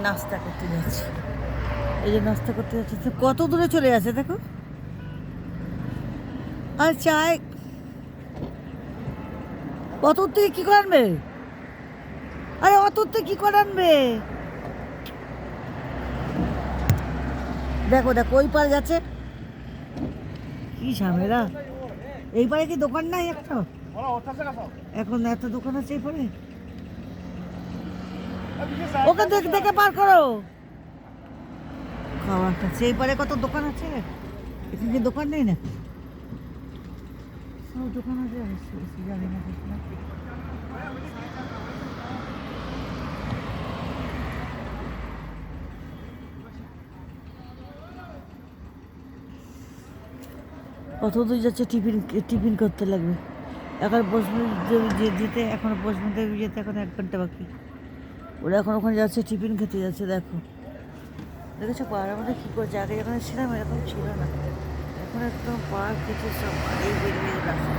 নাস্তা করতে যাচ্ছি। এই যে নাস্তা করতে যাচ্ছে, তো কত দূরে চলে যাচ্ছে দেখো। আর চায় অত থেকে কী করে আনবে? আরে অত থেকে কী করে আনবে? দেখো দেখো ওই পারে যাচ্ছে, কি ঝামেলা। এই পারে কি দোকান নাই একটা? এখন এত দোকান আছে এই পারে। ওকে দেখে দেখে পার করো। খাবার খাচ্ছে এই পারে, কত দোকান আছে। এখানে কি দোকান নেই না? সব দোকান আছে, জানি না। কত দূর যাচ্ছে, টিফিন টিফিন করতে লাগবে। এখন বসবে যেতে, এখন বসবে যেতে এখন 1 ঘন্টা বাকি। ওরা এখন ওখানে যাচ্ছে, টিফিন খেতে যাচ্ছে। দেখো দেখেছো পাড়ার মধ্যে কী করছে, আগে যখন ছিলাম এরকম ছিল না। এখন একদম পার্ক কিছু সব এই বেরিয়ে রাস্তা।